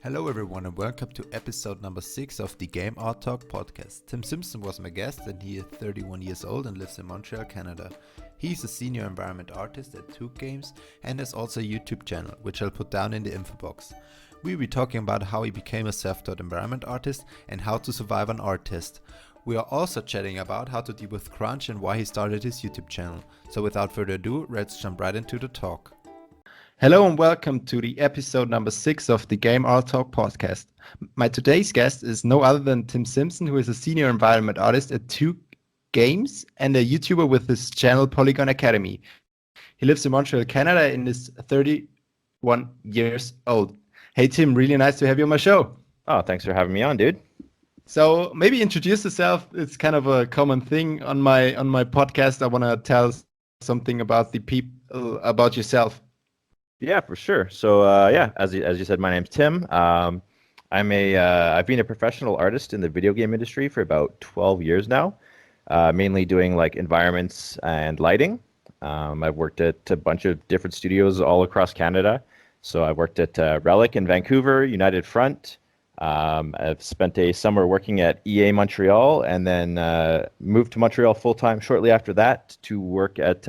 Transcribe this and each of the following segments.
Hello everyone and welcome to episode number 6 of the Game Art Talk podcast. Tim Simpson was my guest and he is 31 years old and lives in Montreal, Canada. He's a senior environment artist at Tuque Games and has also a YouTube channel, which I'll put down in the info box. We'll be talking about how he became a self-taught environment artist and how to survive an art test. We are also chatting about how to deal with crunch and why he started his YouTube channel. So without further ado, let's jump right into the talk. Hello and welcome to the episode number 6 of the Game Art Talk podcast. My today's guest is no other than Tim Simpson, who is a senior environment artist at Tuque Games and a YouTuber with his channel Polygon Academy. He lives in Montreal, Canada and is 31 years old. Hey Tim, really nice to have you on my show. Oh, thanks for having me on, dude. So maybe introduce yourself. It's kind of a common thing on my podcast. I want to tell something about the people, about yourself. Yeah, for sure. So, as you said, my name's Tim. I've been a professional artist in the video game industry for about 12 years now, mainly doing like environments and lighting. I've worked at a bunch of different studios all across Canada. So I've worked at Relic in Vancouver, United Front. I've spent a summer working at EA Montreal and then moved to Montreal full-time shortly after that to work at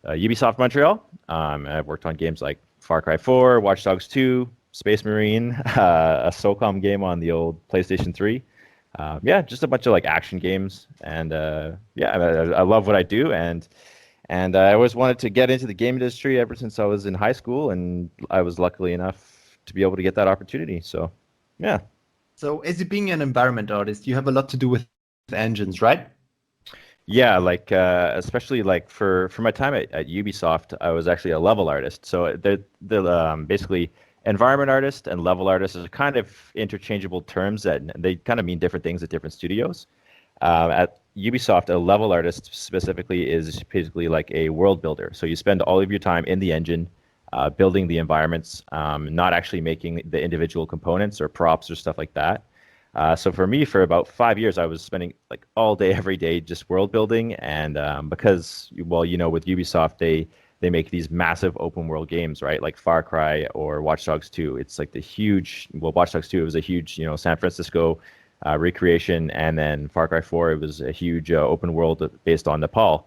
Ubisoft Montreal. I've worked on games like Far Cry 4, Watch Dogs 2, Space Marine, a SOCOM game on the old PlayStation 3. Just a bunch of like action games. And I love what I do. And I always wanted to get into the game industry ever since I was in high school. And I was lucky enough to be able to get that opportunity. So, yeah. So as you being an environment artist, you have a lot to do with engines, right? Yeah, like especially like for my time at Ubisoft, I was actually a level artist. So they're basically environment artist and level artist are kind of interchangeable terms that they kind of mean different things at different studios. At Ubisoft, a level artist specifically is basically like a world builder. So you spend all of your time in the engine, building the environments, not actually making the individual components or props or stuff like that. So for me, for about 5 years, I was spending like all day, every day, just world building. And because, well, you know, with Ubisoft, they make these massive open world games, right? Like Far Cry or Watch Dogs 2. It's like Watch Dogs 2, it was a huge, San Francisco recreation. And then Far Cry 4, it was a huge open world based on Nepal.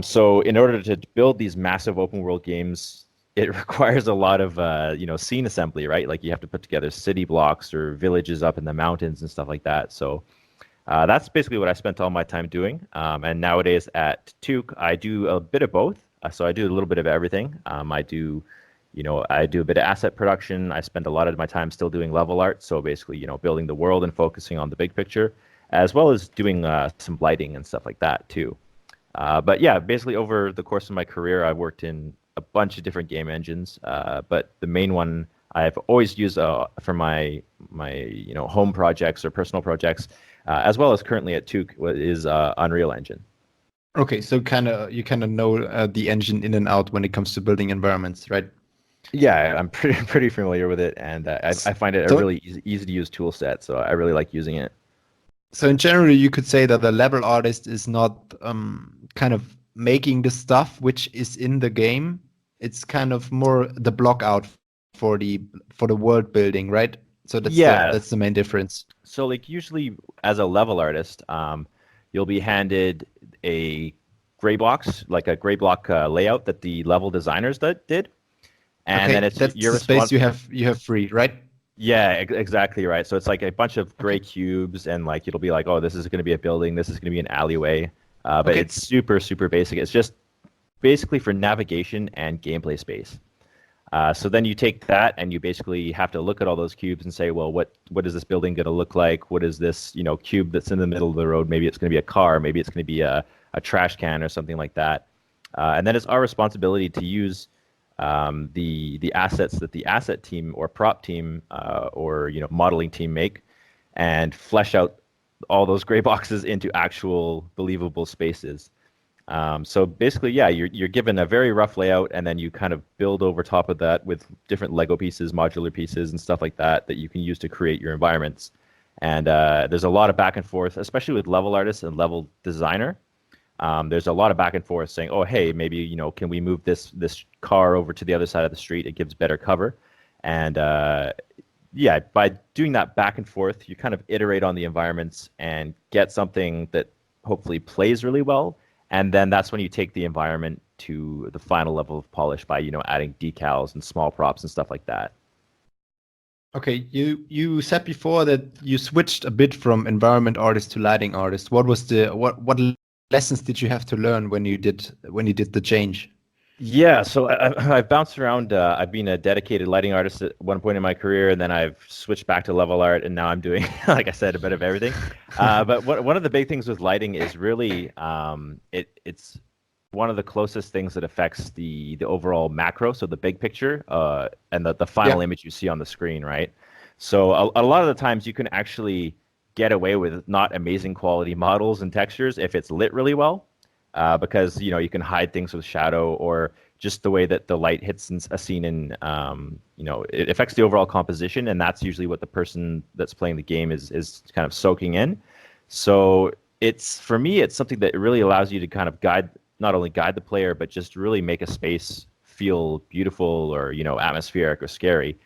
So in order to build these massive open world games, it requires a lot of, scene assembly, right? Like you have to put together city blocks or villages up in the mountains and stuff like that. So that's basically what I spent all my time doing. And nowadays at Tuque, I do a bit of both. So I do a little bit of everything. I do a bit of asset production. I spend a lot of my time still doing level art. So basically, building the world and focusing on the big picture, as well as doing some lighting and stuff like that too. But yeah, basically over the course of my career, I've worked in a bunch of different game engines, but the main one I've always used for my home projects or personal projects, as well as currently at Tuque, is Unreal Engine. Okay, so you kind of know the engine in and out when it comes to building environments, right? Yeah, I'm pretty familiar with it, and I find it a really easy to use tool set, so I really like using it. So in general, you could say that the level artist is not kind of making the stuff which is in the game. It's kind of more the block out for the world building, right? So that's the main difference. So like usually as a level artist, you'll be handed a gray box, like a gray block layout that the level designers did, and then that's your the space you have free, right? Yeah, exactly right. So it's like a bunch of gray cubes, and like it'll be like, oh, this is going to be a building, this is going to be an alleyway, but it's super basic. It's just basically for navigation and gameplay space. So then you take that and you basically have to look at all those cubes and say, well, what is this building going to look like? What is this, cube that's in the middle of the road? Maybe it's going to be a car. Maybe it's going to be a trash can or something like that. And then it's our responsibility to use the assets that the asset team or prop team or modeling team make and flesh out all those gray boxes into actual believable spaces. So basically, yeah, you're given a very rough layout, and then you kind of build over top of that with different Lego pieces, modular pieces, and stuff like that you can use to create your environments. And there's a lot of back and forth, especially with level artists and level designer. There's a lot of back and forth saying, oh, hey, maybe can we move this car over to the other side of the street? It gives better cover. And yeah, by doing that back and forth, you kind of iterate on the environments and get something that hopefully plays really well. And then that's when you take the environment to the final level of polish by, adding decals and small props and stuff like that. Okay, you said before that you switched a bit from environment artist to lighting artist. What lessons did you have to learn when you did the change? Yeah, so I've bounced around. I've been a dedicated lighting artist at one point in my career, and then I've switched back to level art, and now I'm doing, like I said, a bit of everything. But one of the big things with lighting is really it's one of the closest things that affects the overall macro, so the big picture, and the final Yeah. image you see on the screen, right? So a lot of the times you can actually get away with not amazing quality models and textures if it's lit really well, because you can hide things with shadow or just the way that the light hits a scene, and it affects the overall composition, and that's usually what the person that's playing the game is kind of soaking in. So for me, it's something that really allows you to kind of not only guide the player, but just really make a space feel beautiful or atmospheric or scary.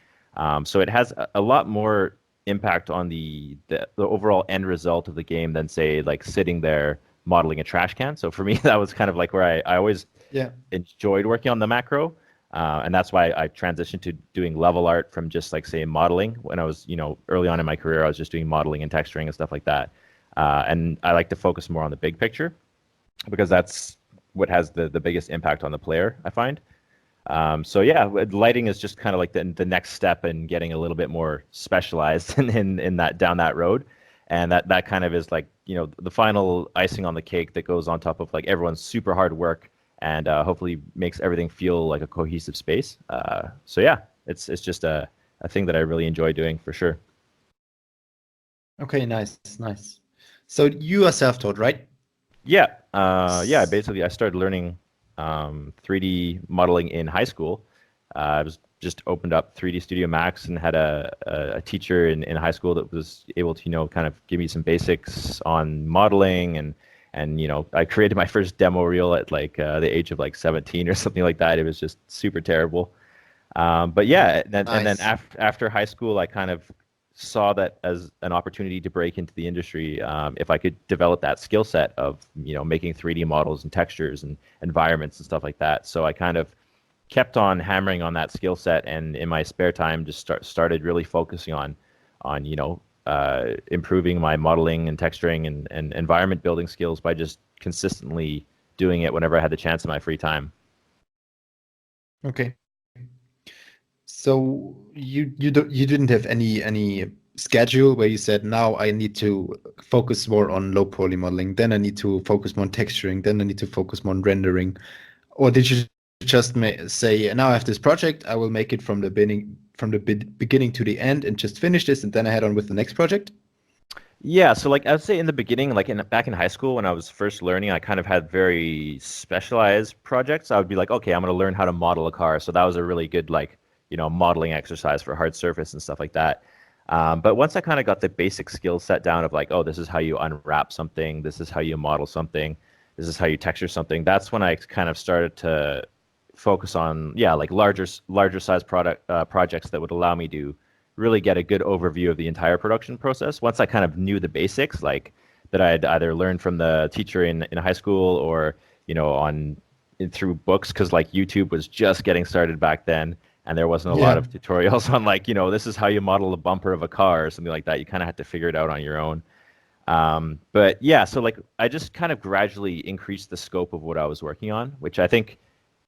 So it has a lot more impact on the overall end result of the game than, say, like sitting there modeling a trash can. So for me, that was kind of like where I always Yeah. enjoyed working on the macro. And that's why I transitioned to doing level art from just like, say, modeling. When I was, early on in my career, I was just doing modeling and texturing and stuff like that. And I like to focus more on the big picture because that's what has the biggest impact on the player, I find. So yeah, lighting is just kind of like the next step in getting a little bit more specialized in that down that road. And that kind of is like, the final icing on the cake that goes on top of like everyone's super hard work and hopefully makes everything feel like a cohesive space. So yeah, it's just a thing that I really enjoy doing for sure. Okay, nice. So you are self-taught, right? Yeah, yeah. Basically, I started learning 3D modeling in high school. I was just opened up 3D Studio Max and had a teacher in high school that was able to kind of give me some basics on modeling, and I created my first demo reel at like the age of like 17 or something like that. It was just super terrible. But yeah, and then Nice. after high school, I kind of saw that as an opportunity to break into the industry, if I could develop that skill set of making 3D models and textures and environments and stuff like that. So I kind of kept on hammering on that skill set, and in my spare time just started really focusing on improving my modeling and texturing and environment building skills by just consistently doing it whenever I had the chance in my free time. Okay. So you didn't have any schedule where you said, now I need to focus more on low poly modeling, then I need to focus more on texturing, then I need to focus more on rendering, or did you just say, now I have this project, I will make it from the beginning to the end and just finish this, and then I head on with the next project? Yeah, so like I'd say in the beginning, like back in high school when I was first learning, I kind of had very specialized projects. I would be like, okay, I'm going to learn how to model a car. So that was a really good like, modeling exercise for hard surface and stuff like that. But once I kind of got the basic skill set down of like, oh, this is how you unwrap something, this is how you model something, this is how you texture something. That's when I kind of started to focus on, yeah, like larger size projects that would allow me to really get a good overview of the entire production process. Once I kind of knew the basics, like that I had either learned from the teacher in high school or through books, because like YouTube was just getting started back then, and there wasn't a lot Yeah. of tutorials on like this is how you model a bumper of a car or something like that. You kind of had to figure it out on your own. But yeah, so like I just kind of gradually increased the scope of what I was working on, which I think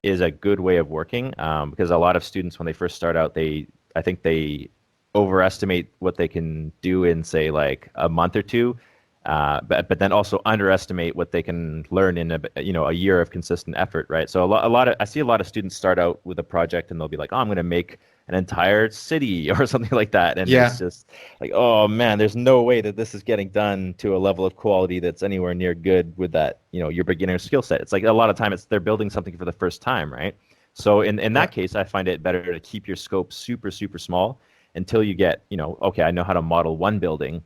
is a good way of working, because a lot of students when they first start out, I think they overestimate what they can do in say like a month or two, but then also underestimate what they can learn in a year of consistent effort, right? So I see a lot of students start out with a project and they'll be like, oh, I'm going to make an entire city or something like that, and it's Yeah. just like, oh man, there's no way that this is getting done to a level of quality that's anywhere near good with that your beginner skill set. It's like a lot of time they're building something for the first time, right? So in Yeah. that case, I find it better to keep your scope super small until you get okay, I know how to model one building,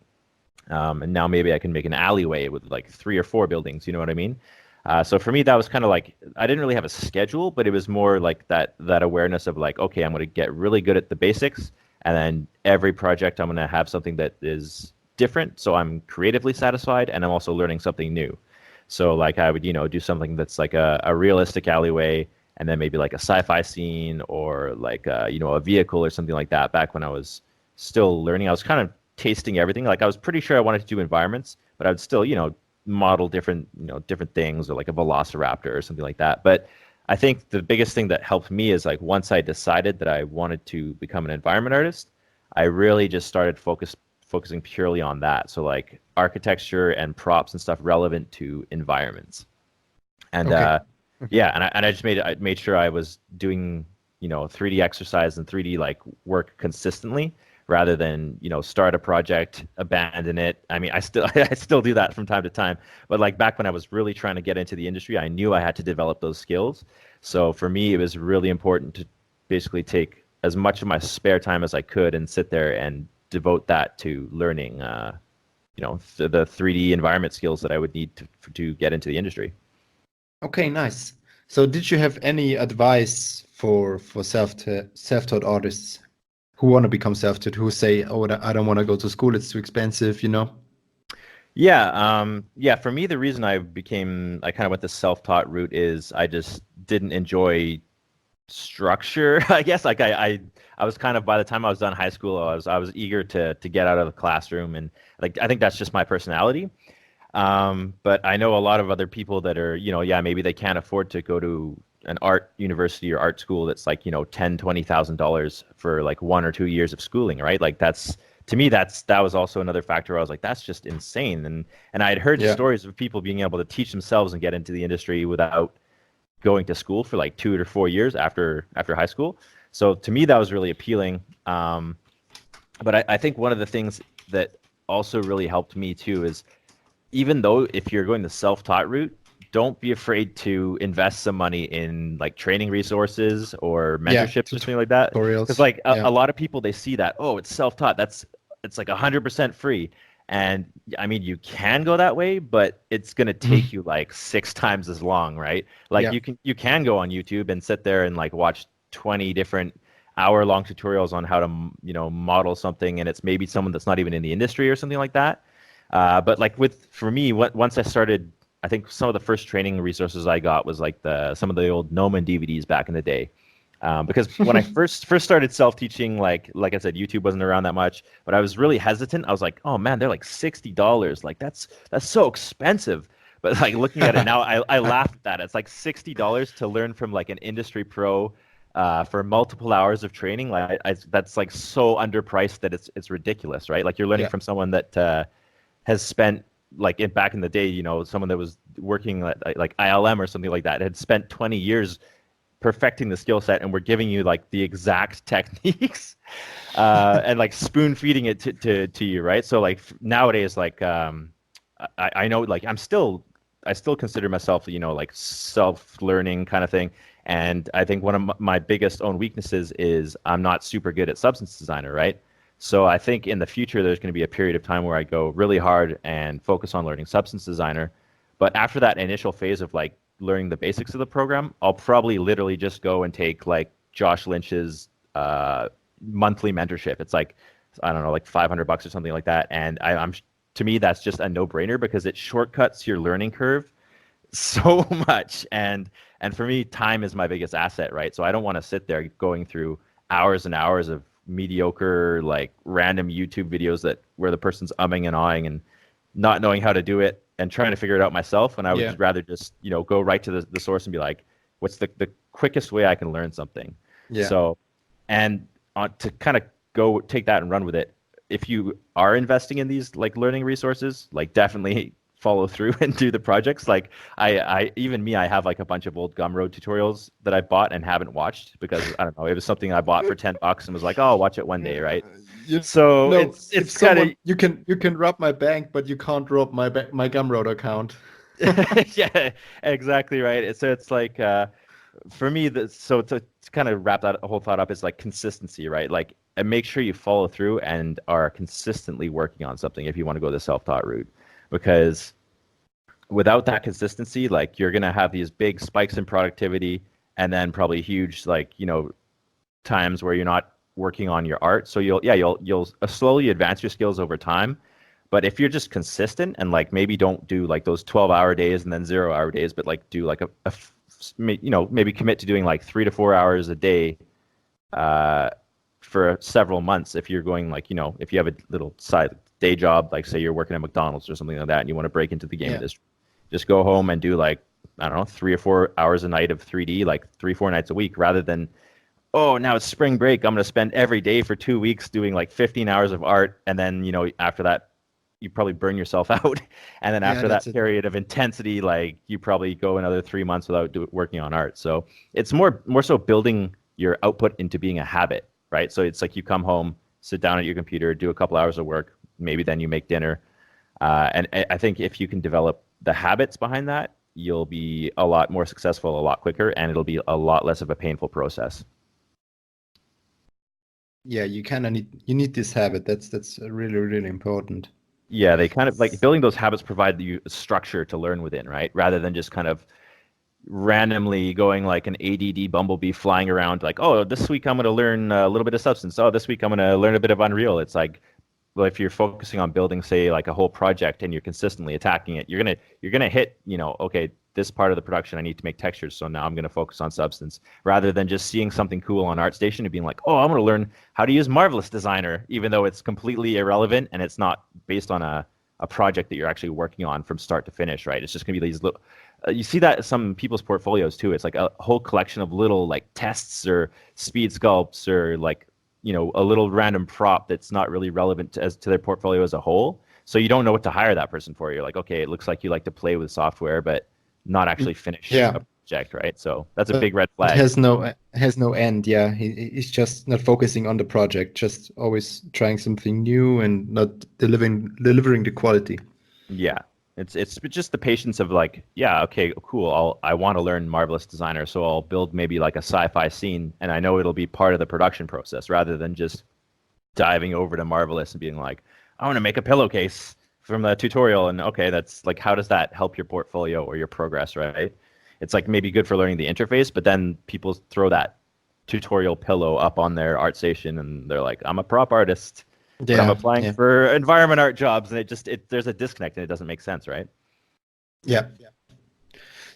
and now maybe I can make an alleyway with like 3 or 4 buildings. You know what I mean? So for me, that was kind of like I didn't really have a schedule, but it was more like that awareness of like, okay, I'm going to get really good at the basics, and then every project I'm going to have something that is different, so I'm creatively satisfied, and I'm also learning something new. So like I would, do something that's like a realistic alleyway, and then maybe like a sci-fi scene, or like a vehicle or something like that. Back when I was still learning, I was kind of tasting everything. Like I was pretty sure I wanted to do environments, but I would still, model different things, or like a velociraptor or something like that. But I think the biggest thing that helped me is like once I decided that I wanted to become an environment artist, I really just started focusing purely on that. So like architecture and props and stuff relevant to environments. And Okay. yeah, and I just made sure I was doing 3D exercise and 3D like work consistently, rather than start a project, abandon it. I mean, I still I still do that from time to time, but like back when I was really trying to get into the industry, I knew I had to develop those skills. So for me, it was really important to basically take as much of my spare time as I could and sit there and devote that to learning the 3D environment skills that I would need to get into the industry. Okay, nice. So did you have any advice for self-taught artists who want to become self-taught, who say, "Oh, I don't want to go to school, it's too expensive," you know? Yeah. For me, the reason I kind of went the self-taught route is I just didn't enjoy structure. I guess like I was kind of, by the time I was done high school, I was eager to get out of the classroom, and like I think that's just my personality. But I know a lot of other people that are, yeah, maybe they can't afford to go to an art university or art school that's like, $10,000-$20,000 for like 1 or 2 years of schooling, right? Like that's, to me, that was also another factor. I was like, that's just insane. And I had heard Yeah. stories of people being able to teach themselves and get into the industry without going to school for like 2 or 4 years after high school. So to me, that was really appealing. But I think one of the things that also really helped me too is, even though if you're going the self-taught route, don't be afraid to invest some money in like training resources or Yeah, mentorships or something like that. Because tutorials. like Yeah. a lot of people, they see that, oh, it's self-taught, it's like 100% free. And I mean, you can go that way, but it's going to take Mhm. you like 6 times as long, right? Like Yeah. you can go on YouTube and sit there and like watch 20 different hour-long tutorials on how to model something, and it's maybe someone that's not even in the industry or something like that. But like for me, once I started, I think some of the first training resources I got was like some of the old Gnomon DVDs back in the day. Because when I first started self-teaching, like I said, YouTube wasn't around that much, but I was really hesitant. I was like, oh man, they're like $60. Like that's so expensive. But like looking at it now, I laugh at that. It's like $60 to learn from like an industry pro for multiple hours of training. Like that's like so underpriced that it's ridiculous, right? Like you're learning Yeah. from someone that has spent, like back in the day, someone that was working like ILM or something like that had spent 20 years perfecting the skill set, and we're giving you like the exact techniques and like spoon feeding it to you, right? So like nowadays, like I know, like I still consider myself, like self-learning kind of thing. And I think one of my biggest own weaknesses is I'm not super good at substance designer, right? So I think in the future, there's going to be a period of time where I go really hard and focus on learning substance designer. But after that initial phase of like learning the basics of the program, I'll probably literally just go and take like Josh Lynch's monthly mentorship. It's like, I don't know, like $500 or something like that. And I'm to me, that's just a no-brainer because it shortcuts your learning curve so much. And for me, time is my biggest asset, right? So I don't want to sit there going through hours and hours of mediocre, like random YouTube videos where the person's umming and ahhing and not knowing how to do it and trying to figure it out myself. And I would Yeah. just rather just, go right to the source and be like, what's the quickest way I can learn something? Yeah. So, and to kind of go take that and run with it, if you are investing in these like learning resources, like definitely follow through and do the projects. Like even me, I have like a bunch of old Gumroad tutorials that I bought and haven't watched because I don't know, it was something I bought for $10 and was like, oh, I'll watch it one day, right? You So know, if it's kind of someone you can rob my bank, but you can't rob my Gumroad account. yeah, exactly right. So it's like for me, so to kind of wrap that whole thought up is like consistency, right? Like, and make sure you follow through and are consistently working on something if you want to go the self-taught route, because without that consistency, like you're gonna have these big spikes in productivity and then probably huge like times where you're not working on your art. So you'll slowly advance your skills over time. But if you're just consistent and like maybe don't do like those 12-hour days and then 0-hour days, but like do like maybe commit to doing like 3 to 4 hours a day for several months. If you're going like, if you have a little side day job, like say you're working at McDonald's or something like that, and you want to break into the game industry, just go home and do like, I don't know, 3 or 4 hours a night of 3D, like 3-4 nights a week, rather than, oh, now it's spring break, I'm going to spend every day for 2 weeks doing like 15 hours of art. And then, after that, you probably burn yourself out. And then after that period of intensity, like you probably go another 3 months without working on art. So it's more so building your output into being a habit, right? So it's like you come home, sit down at your computer, do a couple hours of work, maybe then you make dinner. And I think if you can develop the habits behind that, you'll be a lot more successful a lot quicker, and it'll be a lot less of a painful process. Yeah, you kind of need this habit. That's really, really important. Yeah, they kind of like building those habits provide you a structure to learn within, right? Rather than just kind of randomly going like an ADD bumblebee flying around like, oh, this week I'm going to learn a little bit of Substance. Oh, this week I'm going to learn a bit of Unreal. It's like, well, if you're focusing on building, say, like a whole project and you're consistently attacking it, you're gonna hit, okay, this part of the production I need to make textures, so now I'm gonna focus on Substance, rather than just seeing something cool on ArtStation and being like, oh, I'm gonna learn how to use Marvelous Designer, even though it's completely irrelevant and it's not based on a project that you're actually working on from start to finish, right? It's just gonna be these little. You see that in some people's portfolios too. It's like a whole collection of little like tests or speed sculpts or like, a little random prop that's not really relevant to their portfolio as a whole. So you don't know what to hire that person for. You're like, okay, it looks like you like to play with software, but not actually finish a project, right? So that's a big red flag. It has no end. Yeah, he's just not focusing on the project, just always trying something new and not delivering the quality. Yeah. It's just the patience of like, yeah, okay, cool. I want to learn Marvelous Designer, so I'll build maybe like a sci-fi scene, and I know it'll be part of the production process, rather than just diving over to Marvelous and being like, I want to make a pillowcase from the tutorial, and okay, that's like, how does that help your portfolio or your progress, right? It's like maybe good for learning the interface, but then people throw that tutorial pillow up on their ArtStation, and they're like, I'm a prop artist. But I'm applying for environment art jobs, and there's a disconnect, and it doesn't make sense, right? Yeah.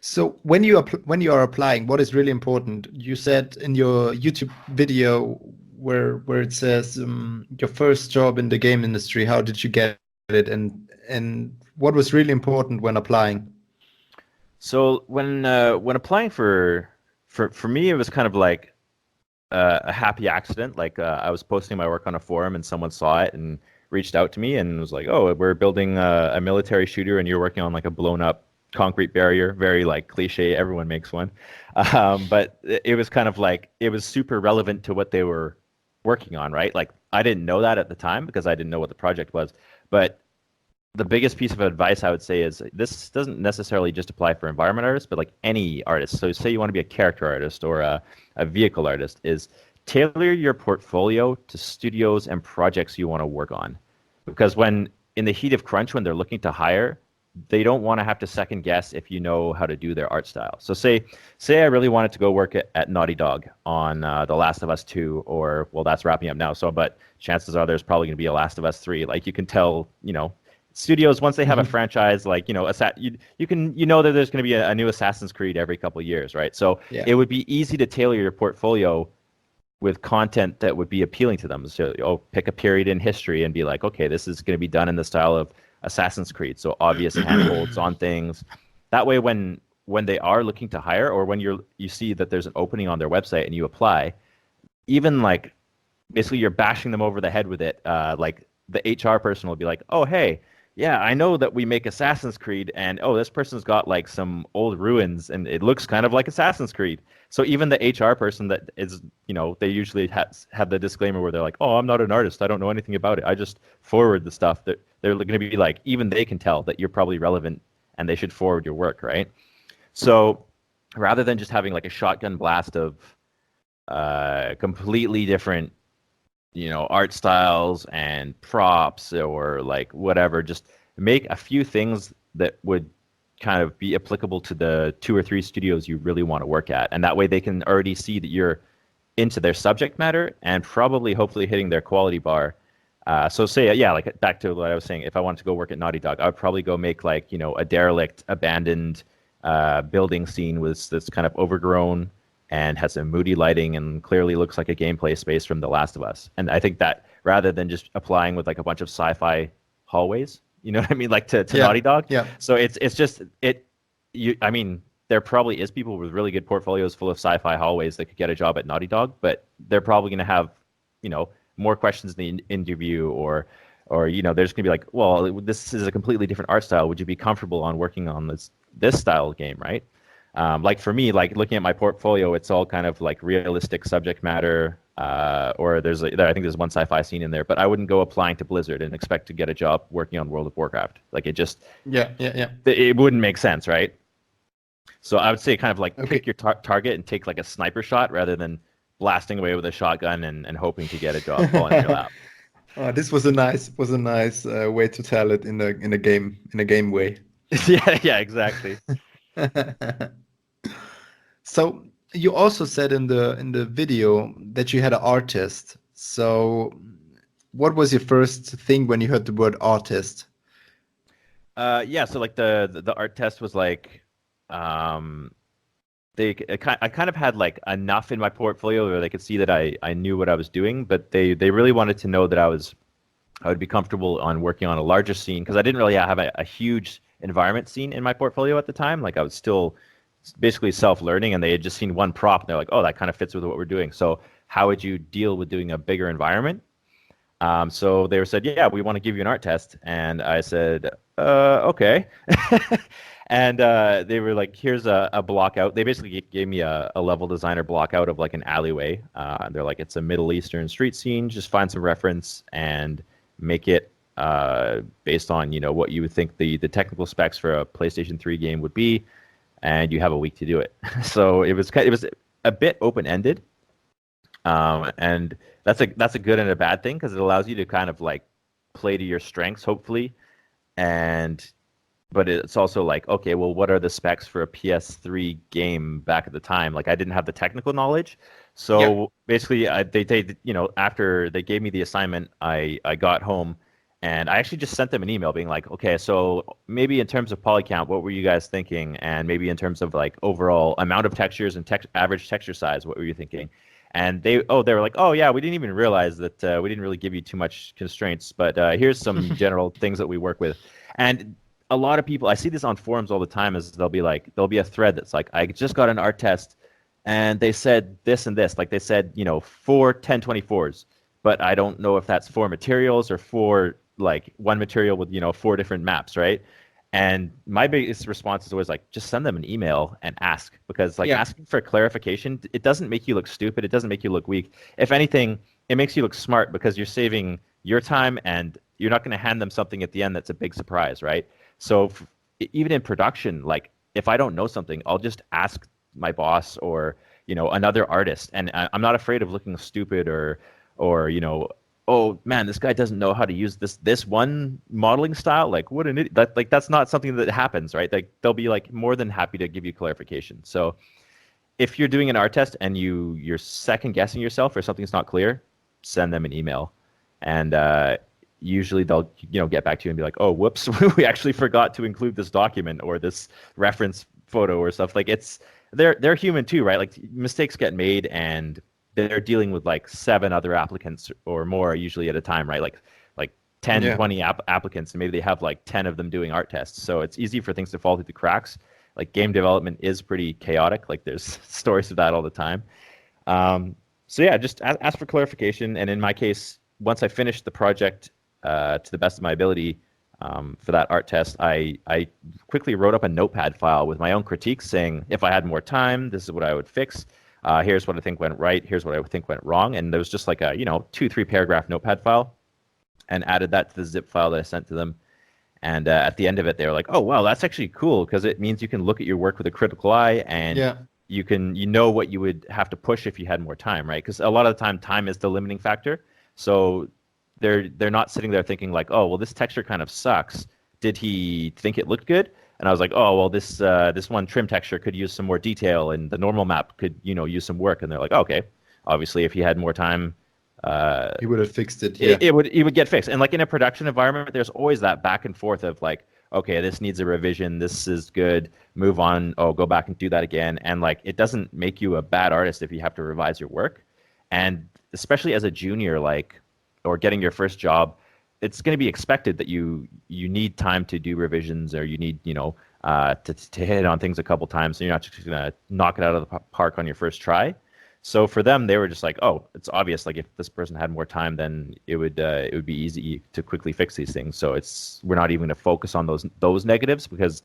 So when you are applying, what is really important? You said in your YouTube video where it says your first job in the game industry. How did you get it, and what was really important when applying? So when applying for me, it was kind of like a happy accident. Like I was posting my work on a forum and someone saw it and reached out to me and was like, oh, we're building a military shooter and you're working on like a blown up concrete barrier. Very like cliche, everyone makes one. But it was kind of like, it was super relevant to what they were working on, right? Like I didn't know that at the time because I didn't know what the project was. But the biggest piece of advice I would say is this doesn't necessarily just apply for environment artists, but like any artist. So say you want to be a character artist or a vehicle artist, is tailor your portfolio to studios and projects you want to work on. Because when in the heat of crunch, when they're looking to hire, they don't want to have to second guess if you know how to do their art style. So say I really wanted to go work at Naughty Dog on The Last of Us 2, or, well, that's wrapping up now. So, but chances are there's probably going to be a Last of Us 3. Like you can tell, studios, once they have a franchise, like, you know that there's going to be a new Assassin's Creed every couple of years, right? So it would be easy to tailor your portfolio with content that would be appealing to them. So pick a period in history and be like, okay, this is going to be done in the style of Assassin's Creed. So obvious handholds on things. That way, when they are looking to hire, or when you see that there's an opening on their website and you apply, even like basically you're bashing them over the head with it. Like the HR person will be like, oh, hey, yeah, I know that we make Assassin's Creed, and oh, this person's got like some old ruins, and it looks kind of like Assassin's Creed. So even the HR person that is, they usually have the disclaimer where they're like, oh, I'm not an artist, I don't know anything about it, I just forward the stuff. That they're going to be like, even they can tell that you're probably relevant, and they should forward your work, right? So rather than just having like a shotgun blast of completely different art styles and props or like whatever, just make a few things that would kind of be applicable to the 2 or 3 studios you really want to work at. And that way they can already see that you're into their subject matter and probably hopefully hitting their quality bar. So say, yeah, like back to what I was saying, if I wanted to go work at Naughty Dog, I would probably go make like, a derelict, abandoned building scene that's kind of overgrown and has some moody lighting and clearly looks like a gameplay space from The Last of Us. And I think that rather than just applying with like a bunch of sci-fi hallways, you know what I mean, like to Yeah. Naughty Dog. Yeah. So it's just I mean, there probably is people with really good portfolios full of sci-fi hallways that could get a job at Naughty Dog, but they're probably going to have, more questions in the interview, or they're just going to be like, well, this is a completely different art style. Would you be comfortable on working on this style of game, right? Like for me, like looking at my portfolio, it's all kind of like realistic subject matter, or I think there's one sci-fi scene in there, but I wouldn't go applying to Blizzard and expect to get a job working on World of Warcraft. Like it wouldn't make sense, right? So I would say kind of like pick your target and take like a sniper shot rather than blasting away with a shotgun and hoping to get a job falling in your lap. This was a nice way to tell it in a game way. yeah, exactly. So you also said in the video that you had an artist. So what was your first thing when you heard the word artist? Yeah, so like the art test was like, I kind of had like enough in my portfolio where they could see that I knew what I was doing, but they really wanted to know that I would be comfortable on working on a larger scene, because I didn't really have a huge environment scene in my portfolio at the time. Like I was still basically self-learning, and they had just seen one prop and they're like, oh, that kind of fits with what we're doing. So how would you deal with doing a bigger environment? So they said, yeah, we want to give you an art test. And I said, okay. And they were like, here's a block out. They basically gave me a level designer block out of like an alleyway. They're like, it's a Middle Eastern street scene. Just find some reference and make it based on, what you would think the technical specs for a PlayStation 3 game would be. And you have a week to do it. So it was a bit open-ended. And that's a good and a bad thing, because it allows you to kind of like play to your strengths, hopefully. But it's also like, okay, well, what are the specs for a PS3 game back at the time? Like I didn't have the technical knowledge. So basically they after they gave me the assignment, I got home and I actually just sent them an email being like, okay, so maybe in terms of poly count, what were you guys thinking? And maybe in terms of like overall amount of textures and average texture size, what were you thinking? And they were like, oh yeah, we didn't even realize that we didn't really give you too much constraints, but here's some general things that we work with. And a lot of people, I see this on forums all the time, is there'll be a thread that's like, I just got an art test and they said this and this, like they said, 4 1024s, but I don't know if that's 4 materials or 4, like one material with, 4 different maps, right? And my biggest response is always like, just send them an email and ask, because asking for clarification, it doesn't make you look stupid. It doesn't make you look weak. If anything, it makes you look smart, because you're saving your time and you're not going to hand them something at the end that's a big surprise, right? So even in production, like if I don't know something, I'll just ask my boss or, another artist. And I'm not afraid of looking stupid or oh man, this guy doesn't know how to use this one modeling style. Like what an idiot. That's not something that happens, right? Like they'll be like more than happy to give you clarification. So if you're doing an art test and you're second guessing yourself or something's not clear, send them an email. And usually they'll get back to you and be like, oh, whoops, we actually forgot to include this document or this reference photo or stuff. Like they're human too, right? Like mistakes get made, and they're dealing with like 7 other applicants or more usually at a time, right? Like 10, 20 applicants, and maybe they have like 10 of them doing art tests. So it's easy for things to fall through the cracks. Like game development is pretty chaotic. Like there's stories of that all the time. So yeah, just ask for clarification. And in my case, once I finished the project to the best of my ability for that art test, I quickly wrote up a notepad file with my own critiques saying, if I had more time, this is what I would fix. Here's what I think went right. Here's what I think went wrong. And there was just like a 2-3 paragraph notepad file, and added that to the zip file that I sent to them. And at the end of it, they were like, oh, wow, that's actually cool, because it means you can look at your work with a critical eye, and you know what you would have to push if you had more time, right? Because a lot of the time is the limiting factor. So they're not sitting there thinking like, oh, well, this texture kind of sucks. Did he think it looked good? And I was like, oh, well, this one trim texture could use some more detail, and the normal map could use some work. And they're like, okay, obviously, if he had more time, He would have fixed it. Yeah. it would get fixed. And like in a production environment, there's always that back and forth of like, okay, this needs a revision, this is good, move on, oh, go back and do that again. And like it doesn't make you a bad artist if you have to revise your work. And especially as a junior, like, or getting your first job, it's going to be expected that you need time to do revisions, or you need, to hit on things a couple times, so you're not just going to knock it out of the park on your first try. So for them, they were just like, oh, it's obvious. Like if this person had more time, then it would be easy to quickly fix these things. So we're not even going to focus on those negatives, because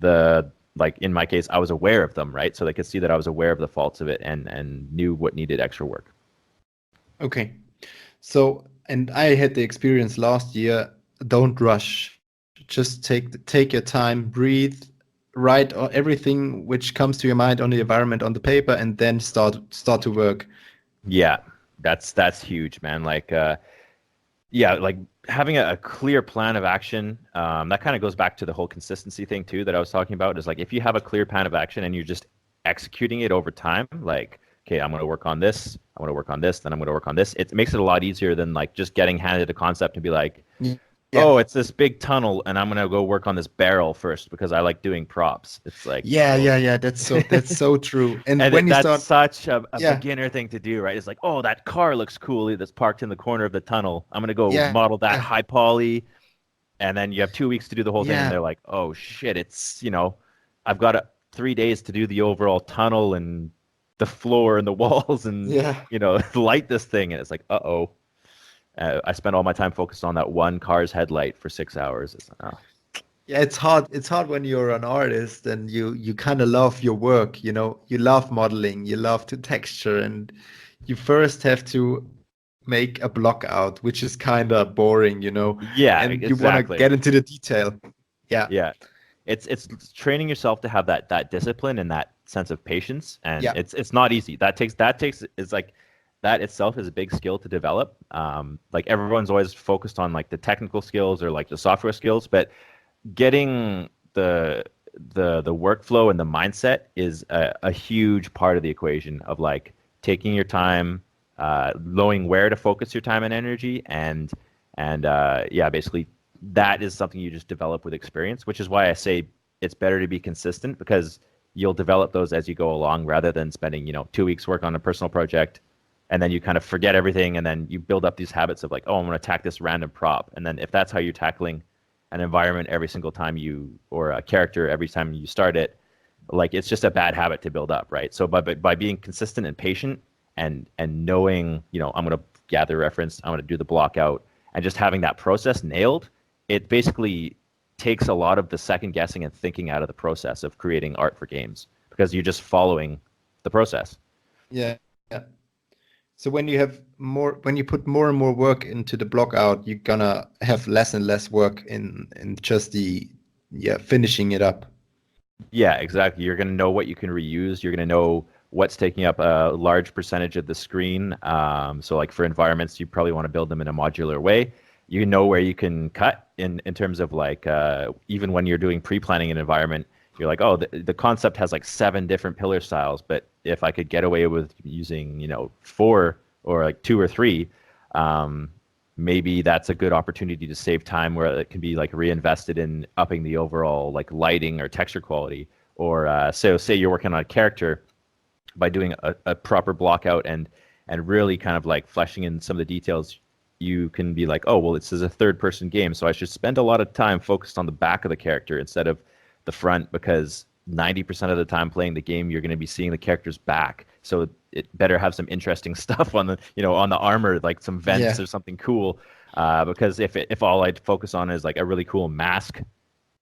like in my case, I was aware of them, right? So they could see that I was aware of the faults of it and knew what needed extra work. Okay. So, and I had the experience last year. Don't rush. Just take your time, breathe, write everything which comes to your mind on the environment on the paper, and then start to work. Yeah, that's huge, man. Like, like having a clear plan of action. That kind of goes back to the whole consistency thing too that I was talking about. Is like if you have a clear plan of action and you're just executing it over time, like, okay, I'm going to work on this, I'm going to work on this, then I'm going to work on this. It makes it a lot easier than like just getting handed a concept and be like, oh, it's this big tunnel, and I'm gonna go work on this barrel first because I like doing props. It's like, yeah. That's so true. And when that's such a beginner thing to do, right? It's like, oh, that car looks cool that's parked in the corner of the tunnel. I'm gonna go model that high poly, and then you have 2 weeks to do the whole thing, and they're like, oh shit, it's I've got 3 days to do the overall tunnel and the floor and the walls and light this thing, and it's like, uh-oh. I spent all my time focused on that one car's headlight for 6 hours. Yeah, it's hard. It's hard when you're an artist and you kind of love your work. You love modeling, you love to texture, and you first have to make a block out, which is kind of boring. Yeah, and exactly. You want to get into the detail. Yeah. It's training yourself to have that discipline and that sense of patience, and it's not easy. That itself is a big skill to develop. Like everyone's always focused on like the technical skills or like the software skills, but getting the workflow and the mindset is a huge part of the equation of like taking your time, knowing where to focus your time and energy, and basically that is something you just develop with experience, which is why I say it's better to be consistent, because you'll develop those as you go along rather than spending 2 weeks work on a personal project and then you kind of forget everything, and then you build up these habits of like, oh, I'm going to attack this random prop. And then if that's how you're tackling an environment every single time or a character every time you start it, like it's just a bad habit to build up, right? So by being consistent and patient and knowing, I'm going to gather reference, I'm going to do the block out, and just having that process nailed, it basically takes a lot of the second guessing and thinking out of the process of creating art for games, because you're just following the process. Yeah. So when you put more and more work into the block out, you're gonna have less and less work in just finishing it up. Yeah, exactly. You're gonna know what you can reuse. You're gonna know what's taking up a large percentage of the screen. So like for environments, you probably want to build them in a modular way. You know where you can cut in terms of like even when you're doing pre-planning an environment, you're like, oh, the concept has like 7 different pillar styles, but if I could get away with using 4 or like 2 or 3, maybe that's a good opportunity to save time where it can be like reinvested in upping the overall like lighting or texture quality. Or so say you're working on a character, by doing a proper block out and really kind of like fleshing in some of the details, you can be like, oh, well, this is a third-person game, so I should spend a lot of time focused on the back of the character instead of the front, because 90% of the time playing the game, you're going to be seeing the character's back. So it better have some interesting stuff on the, on the armor, like some vents or something cool. Because if all I'd focus on is like a really cool mask,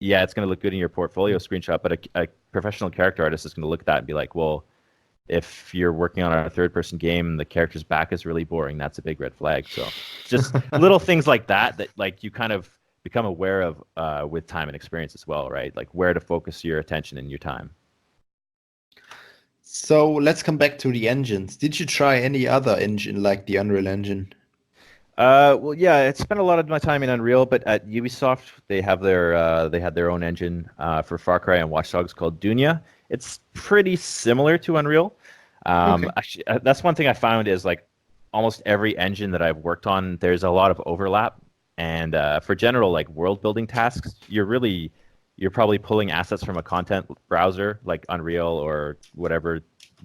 it's going to look good in your portfolio screenshot. But a professional character artist is going to look at that and be like, well, if you're working on a third-person game, the character's back is really boring. That's a big red flag. So just little things like that like you kind of become aware of with time and experience as well, right? Like where to focus your attention and your time. So let's come back to the engines. Did you try any other engine like the Unreal Engine? Well, yeah, I spent a lot of my time in Unreal, but at Ubisoft they had their own engine for Far Cry and Watch Dogs called Dunya. It's pretty similar to Unreal. Okay. Actually, that's one thing I found is like almost every engine that I've worked on, there's a lot of overlap. And for general like world building tasks, you're probably pulling assets from a content browser like Unreal or whatever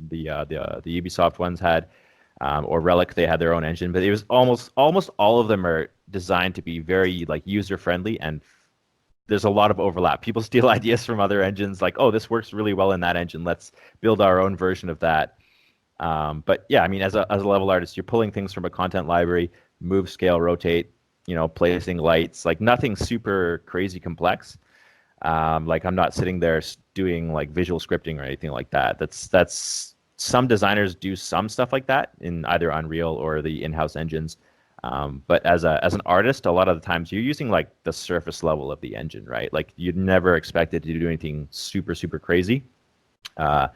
the Ubisoft ones had, or Relic. They had their own engine, but it was almost all of them are designed to be very like user friendly, and there's a lot of overlap. People steal ideas from other engines, like, oh, this works really well in that engine. Let's build our own version of that. But yeah, I mean, as a level artist, you're pulling things from a content library, move, scale, rotate, placing lights, like nothing super crazy complex. Like I'm not sitting there doing like visual scripting or anything like that. That's some designers do some stuff like that in either Unreal or the in-house engines. But as an artist, a lot of the times you're using like the surface level of the engine, right? Like you'd never expect it to do anything super, super crazy. Uh,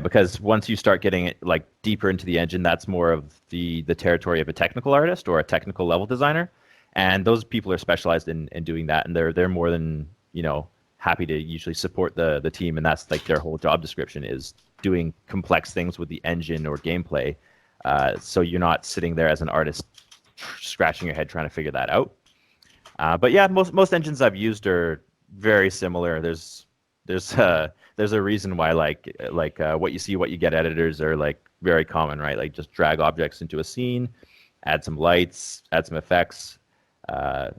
because once you start getting it like deeper into the engine, that's more of the territory of a technical artist or a technical level designer, and those people are specialized in doing that, and they're more than happy to usually support the team, and that's like their whole job description is doing complex things with the engine or gameplay. So you're not sitting there as an artist scratching your head trying to figure that out. But yeah, most engines I've used are very similar. There's a reason why what you see, what you get editors are like very common, right? Like just drag objects into a scene, add some lights, add some effects.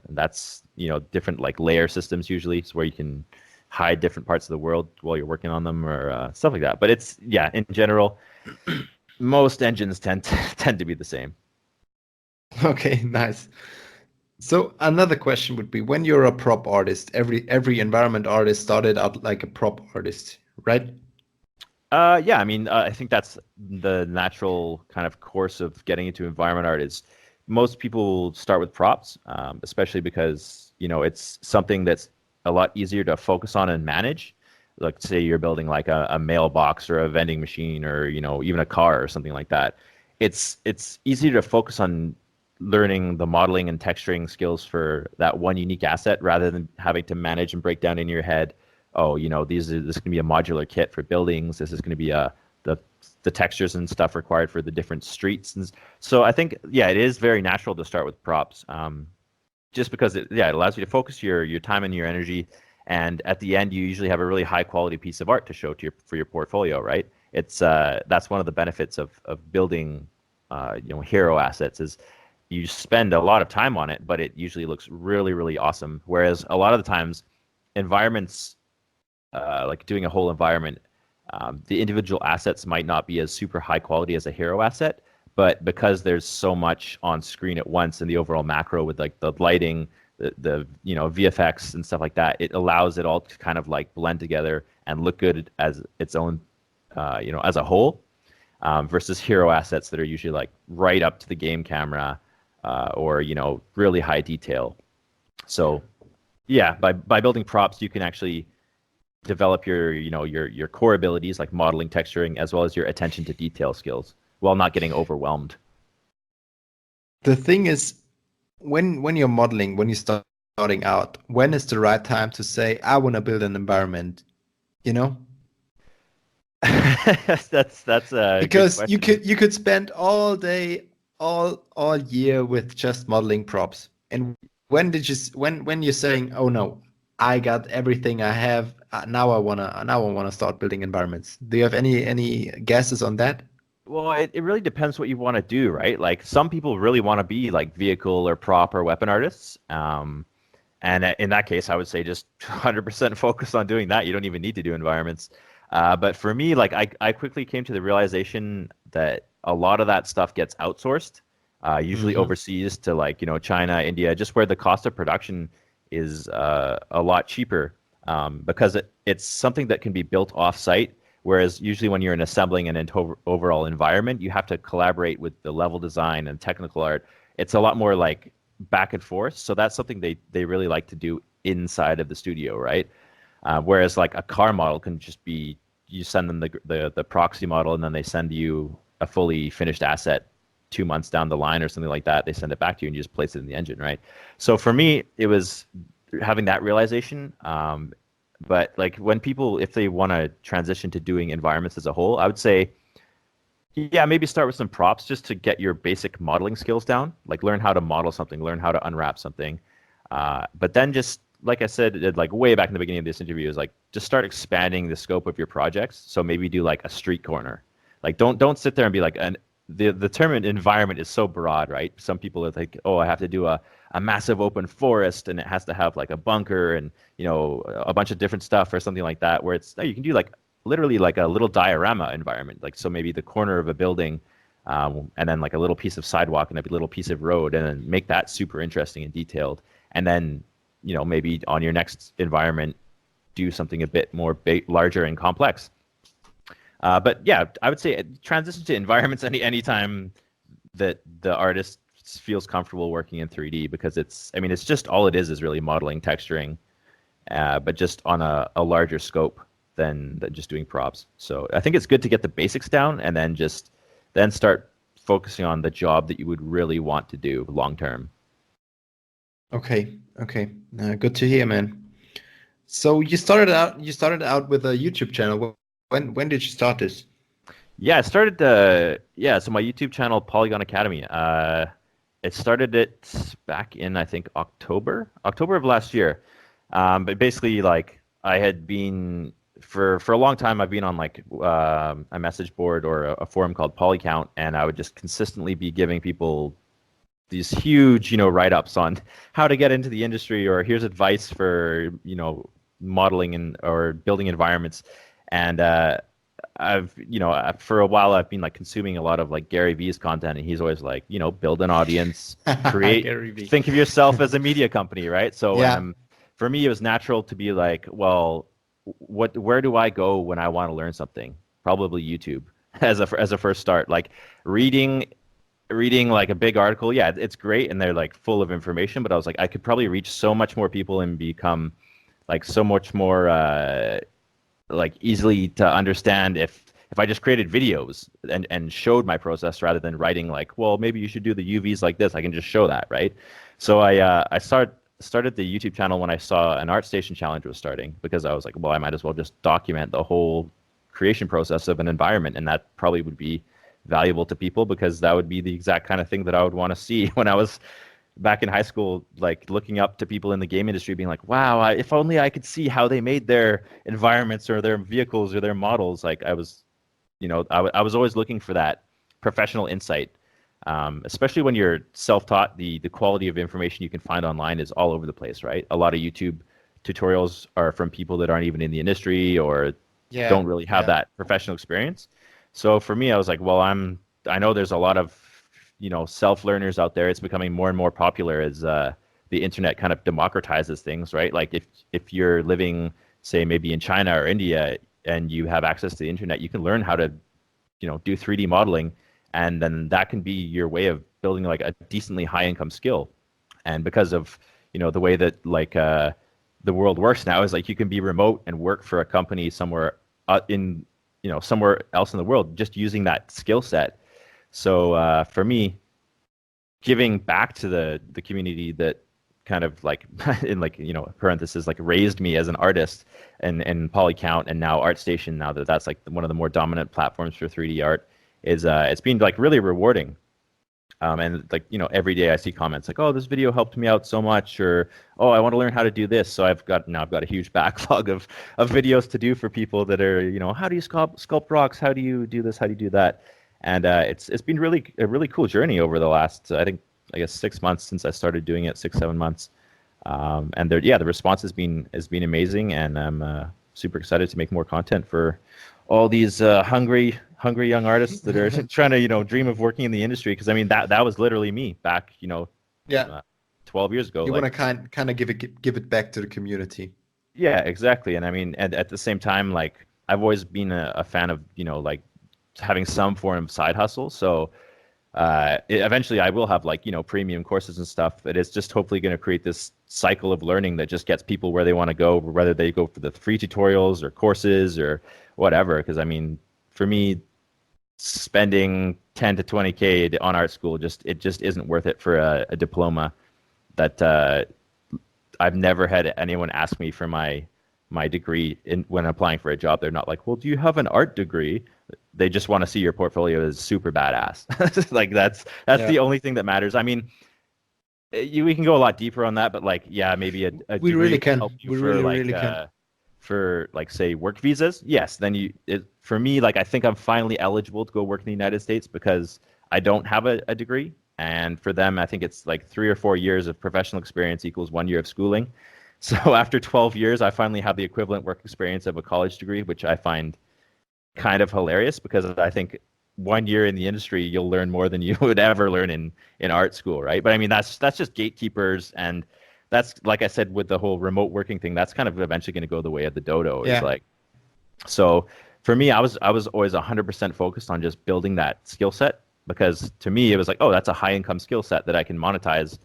That's different like layer systems usually, it's where you can hide different parts of the world while you're working on them or stuff like that. But it's yeah, in general, most engines tend to be the same. Okay, nice. So another question would be, when you're a prop artist, every environment artist started out like a prop artist, right? Yeah, I mean, I think that's the natural kind of course of getting into environment art is most people start with props, especially because, it's something that's a lot easier to focus on and manage. Like say you're building like a mailbox or a vending machine or, even a car or something like that. It's easier to focus on learning the modeling and texturing skills for that one unique asset rather than having to manage and break down in your head, oh, this is going to be a modular kit for buildings. This is going to be the textures and stuff required for the different streets. And so I think, yeah, it is very natural to start with props, just because it allows you to focus your time and your energy. And at the end, you usually have a really high quality piece of art to show for your portfolio, right? It's that's one of the benefits of building, hero assets is you spend a lot of time on it, but it usually looks really, really awesome. Whereas a lot of the times, environments, like doing a whole environment, the individual assets might not be as super high quality as a hero asset, but because there's so much on screen at once and the overall macro with like the lighting, the VFX and stuff like that, it allows it all to kind of like blend together and look good as its own, as a whole, versus hero assets that are usually like right up to the game camera, or really high detail. So yeah, by building props, you can actually develop your core abilities like modeling, texturing, as well as your attention to detail skills while not getting overwhelmed. The thing is, when you're modeling, when you're starting out, when is the right time to say, I want to build an environment? You know? That's a good Because question. you could spend all day, all year with just modeling props. And when you're saying, oh no, I got everything I have, now I wanna start building environments. Do you have any guesses on that? Well, it really depends what you want to do, right? Like some people really want to be like vehicle or prop or weapon artists. And in that case, I would say just 100% focus on doing that. You don't even need to do environments. But for me, like I quickly came to the realization that a lot of that stuff gets outsourced, usually Mm-hmm. overseas to like, China, India, just where the cost of production is a lot cheaper, because it's something that can be built off-site. Whereas usually when you're in assembling an overall environment, you have to collaborate with the level design and technical art. It's a lot more like back and forth. So that's something they really like to do inside of the studio, right? Whereas like a car model can just be you send them the proxy model and then they send you a fully finished asset 2 months down the line or something like that. They send it back to you and you just place it in the engine, right? So for me, it was having that realization. But like when people, if they want to transition to doing environments as a whole, I would say Yeah, maybe start with some props just to get your basic modeling skills down. Like learn how to model something, learn how to unwrap something. But then just like I said, like way back in the beginning of this interview, is like just start expanding the scope of your projects. So maybe do like a street corner. Like don't sit there and be like the term environment is so broad, right? Some people are like, oh, I have to do a massive open forest and it has to have like a bunker and a bunch of different stuff or something like that. Where it's no, you can do like literally like a little diorama environment. Like so maybe the corner of a building, and then like a little piece of sidewalk and a little piece of road, and then make that super interesting and detailed. And then maybe on your next environment, do something a bit more larger and complex. But yeah, I would say transition to environments anytime that the artist feels comfortable working in 3D, because it's just all it is really modeling, texturing, but just on a larger scope than just doing props. So I think it's good to get the basics down and then start focusing on the job that you would really want to do long term. Okay. Good to hear, man. So you started out with a YouTube channel. When did you start this? Yeah, I started so my YouTube channel, Polygon Academy. It started back in, I think, October of last year. But basically, like, I had been for a long time. I've been on like a message board or a forum called Polycount, and I would just consistently be giving people these huge, write-ups on how to get into the industry, or here's advice for modeling or building environments. And for a while I've been like consuming a lot of like Gary Vee's content, and he's always like, build an audience, create, think of yourself as a media company, right? So yeah. For me, it was natural to be like, well, where do I go when I want to learn something? Probably YouTube as a first start. Like reading like a big article, yeah, it's great and they're like full of information, but I was like, I could probably reach so much more people and become like so much more like easily to understand if I just created videos and showed my process rather than writing like, well, maybe you should do the UVs like this. I can just show that, right? So I started the YouTube channel when I saw an ArtStation challenge was starting, because I was like, well, I might as well just document the whole creation process of an environment, and that probably would be valuable to people, because that would be the exact kind of thing that I would want to see when I was back in high school, like looking up to people in the game industry, being like, wow, if only I could see how they made their environments or their vehicles or their models. Like I was always looking for that professional insight, especially when you're self-taught. The quality of information you can find online is all over the place, right? A lot of YouTube tutorials are from people that aren't even in the industry or don't really have that professional experience. So for me, I was like, well, I know there's a lot of self-learners out there. It's becoming more and more popular as the internet kind of democratizes things, right? Like if you're living, say, maybe in China or India, and you have access to the internet, you can learn how to do 3D modeling, and then that can be your way of building like a decently high income skill. And because of the way that like the world works now, is like you can be remote and work for a company somewhere in somewhere else in the world, just using that skill set. So for me, giving back to the community that kind of like in like parentheses like raised me as an artist, and Polycount and now ArtStation, now that's like one of the more dominant platforms for 3D art, is it's been like really rewarding. And like every day I see comments like, oh, this video helped me out so much, or oh, I want to learn how to do this. So I've got a huge backlog of videos to do for people that are how do you sculpt rocks, how do you do this, how do you do that. And it's been a really cool journey over the last I guess 6 months since I started doing it, 6-7 months. And the response has been amazing, and I'm super excited to make more content for all these hungry young artists that are trying to dream of working in the industry. Because I mean that was literally me back 12 years ago. You want to kind of give it back to the community. Yeah, exactly. And I mean, and at the same time, like I've always been a fan of like having some form of side hustle. So eventually I will have like premium courses and stuff, but it's just hopefully going to create this cycle of learning that just gets people where they want to go, whether they go for the free tutorials or courses or whatever. Because I mean, for me, spending 10 to 20K on art school it just isn't worth it for a diploma that I've never had anyone ask me for my degree when applying for a job. They're not like, well, do you have an art degree? they just want to see your portfolio is super badass. Like that's Yeah. the only thing that matters. I mean, we can go a lot deeper on that, but like, yeah, maybe a We degree really will can. help you We really, for really can. say work visas. Yes, then for me, like I think I'm finally eligible to go work in the United States because I don't have a degree. And for them, I think it's like 3 or 4 years of professional experience equals 1 year of schooling. So after 12 years, I finally have the equivalent work experience of a college degree, which I find kind of hilarious because I think 1 year in the industry, you'll learn more than you would ever learn in art school, right? But I mean, that's just gatekeepers, and that's like I said with the whole remote working thing. That's kind of eventually going to go the way of the dodo. Is Yeah. like, so for me, I was always 100% focused on just building that skill set because to me it was like, oh, that's a high income skill set that I can monetize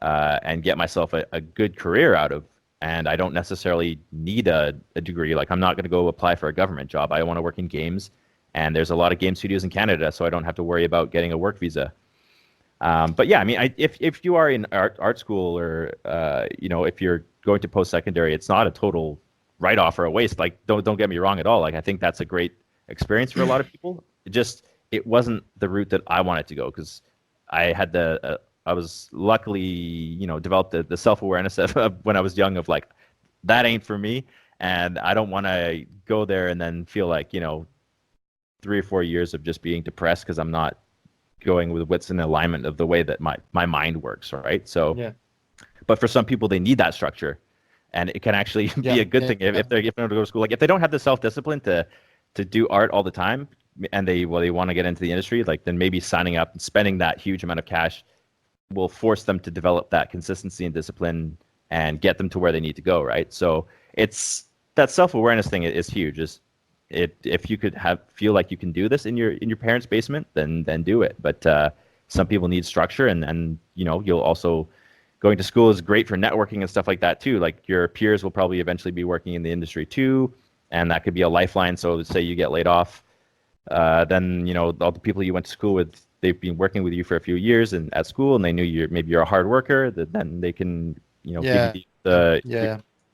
and get myself a good career out of. And I don't necessarily need a degree. Like I'm not going to go apply for a government job. I want to work in games, and there's a lot of game studios in Canada, so I don't have to worry about getting a work visa. But yeah, I mean, if you are in art school or if you're going to post secondary, it's not a total write off or a waste. Like don't get me wrong at all. Like I think that's a great experience for a lot of people. It wasn't the route that I wanted to go because I had I was luckily developed the self awareness of when I was young of like that ain't for me, and I don't want to go there and then feel like 3 or 4 years of just being depressed because I'm not going with what's in alignment of the way that my mind works, right? So, Yeah. but for some people, they need that structure, and it can actually be a good thing if they don't go to school. Like if they don't have the self discipline to do art all the time, and they want to get into the industry, like then maybe signing up and spending that huge amount of cash will force them to develop that consistency and discipline and get them to where they need to go, right? So it's that self awareness thing is huge. If you could feel like you can do this in your parents' basement, then do it. But some people need structure, and you'll also going to school is great for networking and stuff like that too. Like your peers will probably eventually be working in the industry too, and that could be a lifeline. So say you get laid off, then all the people you went to school with, they've been working with you for a few years and at school, and they knew maybe you're a hard worker. Then they can give you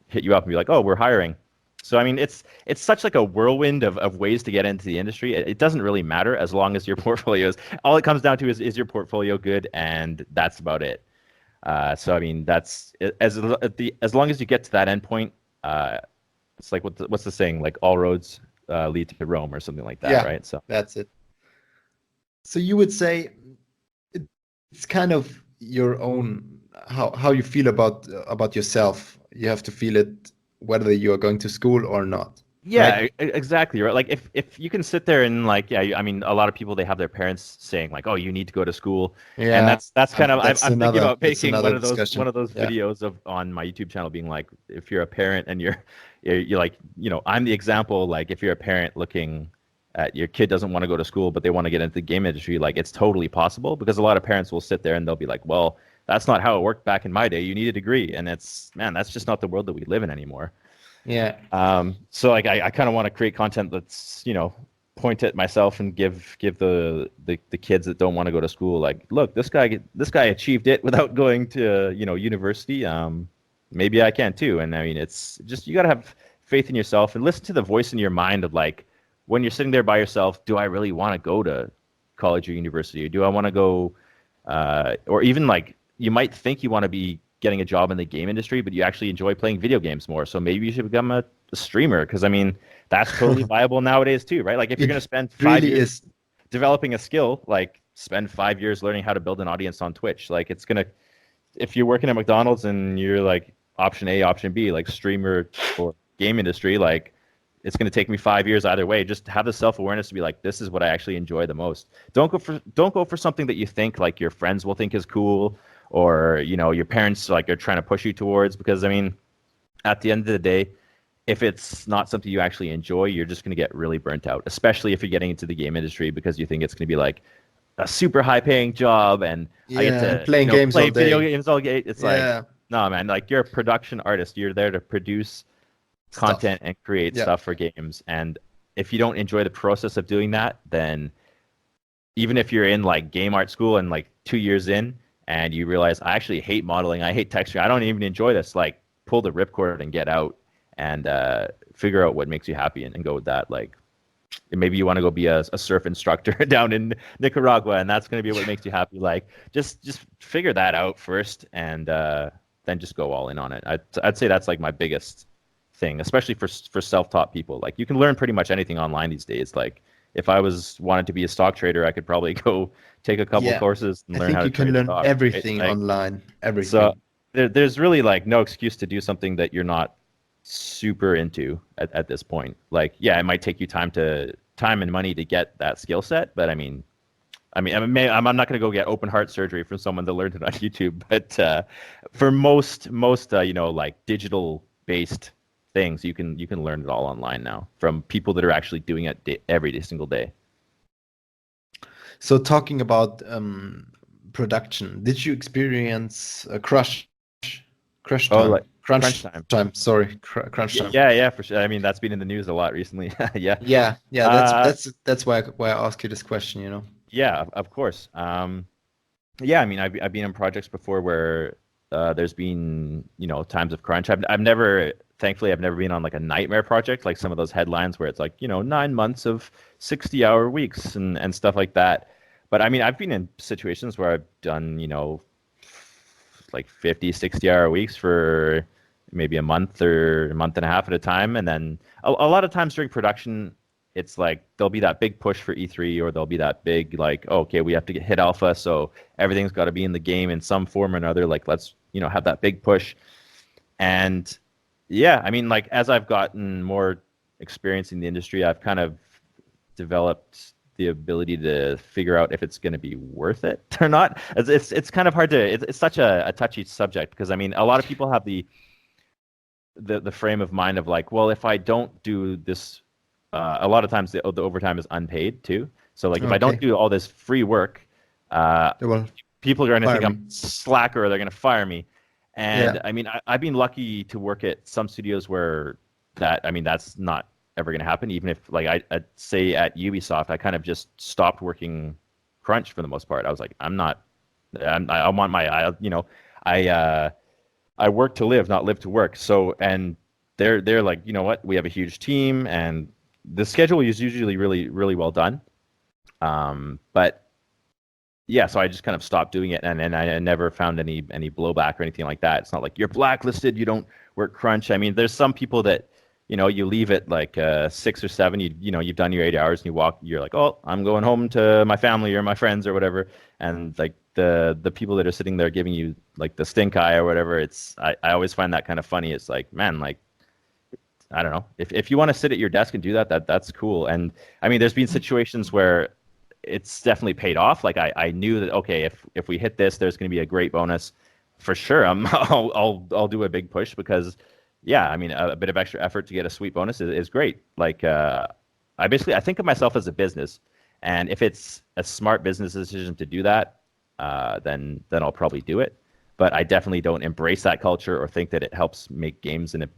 hit you up and be like, oh, we're hiring. So I mean, it's such like a whirlwind of ways to get into the industry. It doesn't really matter as long as your portfolio is. All it comes down to is your portfolio good, and that's about it. So I mean, that's as long as you get to that endpoint. It's like what's the saying? Like all roads lead to Rome or something like that, right? So that's it. So you would say it's kind of your own how you feel about yourself. You have to feel it whether you are going to school or not. Yeah, right? exactly right. Like if you can sit there and like I mean a lot of people they have their parents saying like, oh, you need to go to school, and that's kind of I'm thinking about making one of those videos on my YouTube channel being like, if you're a parent and you're like I'm the example, like if you're a parent looking at your kid doesn't want to go to school but they want to get into the game industry, like it's totally possible because a lot of parents will sit there and they'll be like, well, that's not how it worked back in my day. You need a degree, and that's just not the world that we live in anymore. Yeah. So like I kind of want to create content that's point at myself and give the kids that don't want to go to school like, look, this guy achieved it without going to university. Maybe I can too. And I mean, it's just you got to have faith in yourself and listen to the voice in your mind of like when you're sitting there by yourself, do I really want to go to college or university, or do I want to go or even like you might think you want to be getting a job in the game industry, but you actually enjoy playing video games more. So maybe you should become a streamer because I mean that's totally viable nowadays too, right? Like if you're going to spend 5 years developing a skill, like spend 5 years learning how to build an audience on Twitch. Like if you're working at McDonald's and you're like option A, option B, like streamer or game industry, like it's going to take me 5 years either way. Just have the self-awareness to be like, this is what I actually enjoy the most. Don't go for something that you think like your friends will think is cool, or your parents like are trying to push you towards, because I mean at the end of the day, if it's not something you actually enjoy, you're just going to get really burnt out, especially if you're getting into the game industry because you think it's going to be like a super high paying job and I get to playing games play all day. video games all day. It's like, no man, like you're a production artist, you're there to produce content and create stuff for games, and if you don't enjoy the process of doing that, then even if you're in like game art school and like 2 years in and you realize I actually hate modeling, I hate texturing, I don't even enjoy this, like pull the ripcord and get out and figure out what makes you happy and go with that. Like maybe you want to go be a surf instructor down in Nicaragua, and that's going to be what makes you happy. Like, just figure that out first, and then just go all in on it. I'd say that's like my biggest thing, especially for self-taught people. Like, you can learn pretty much anything online these days. Like, if I wanted to be a stock trader, I could probably go take a couple courses and I learn how think to you can trade learn stocks. everything Right? Like, online. so Everything. there's really like no excuse to do something that you're not super into at this point. Like, yeah, it might take you time and money to get that skill set, but I'm not going to go get open heart surgery from someone that learned it on YouTube. But for most like digital based things, you can learn it all online now from people that are actually doing it every single day. So talking about production, did you experience a crunch Oh, time? like crunch time. Sorry, crunch time. Yeah, for sure. I mean, that's been in the news a lot recently. Yeah. Yeah. Uh, That's why I ask you this question. You know. yeah, of course. Yeah, I mean, I've been in projects before where there's been, times of crunch. Thankfully, I've never been on like a nightmare project, like some of those headlines where it's like, 9 months of 60-hour weeks and stuff like that. But I mean, I've been in situations where I've done, like 50, 60-hour weeks for maybe a month or a month and a half at a time. And then a lot of times during production, it's like there'll be that big push for E3, or there'll be that big like, oh, okay, we have to hit alpha, so everything's got to be in the game in some form or another. Like, let's have that big push. And yeah, I mean, like, as I've gotten more experience in the industry, I've kind of developed the ability to figure out if it's going to be worth it or not. It's kind of hard to. It's such a touchy subject, because I mean, a lot of people have the frame of mind of like, well, if I don't do this. A lot of times the overtime is unpaid too. So like, if I don't do all this free work, people are going to think I'm slacker, or they're going to fire me. And I mean, I've been lucky to work at some studios where that's not ever going to happen. Even if like I'd say at Ubisoft, I kind of just stopped working crunch for the most part. I was like, I want my, I work to live, not live to work. So, and they're like, you know what, we have a huge team, and the schedule is usually really, really well done. But yeah, so I just kind of stopped doing it, and I never found any blowback or anything like that. It's not like you're blacklisted, you don't work crunch. I mean, there's some people that, you leave at like 6 or 7, you've done your 8 hours, and you're like, oh, I'm going home to my family or my friends or whatever. And like the people that are sitting there giving you like the stink eye or whatever, I always find that kind of funny. It's like, man, like, I don't know. If you want to sit at your desk and do that's cool. And I mean, there's been situations where it's definitely paid off. Like, I knew that, okay, if we hit this, there's going to be a great bonus for sure. I'll do a big push, because yeah, I mean, a bit of extra effort to get a sweet bonus is great. Like, I think of myself as a business, and if it's a smart business decision to do that, then I'll probably do it. But I definitely don't embrace that culture or think that it helps make games in a,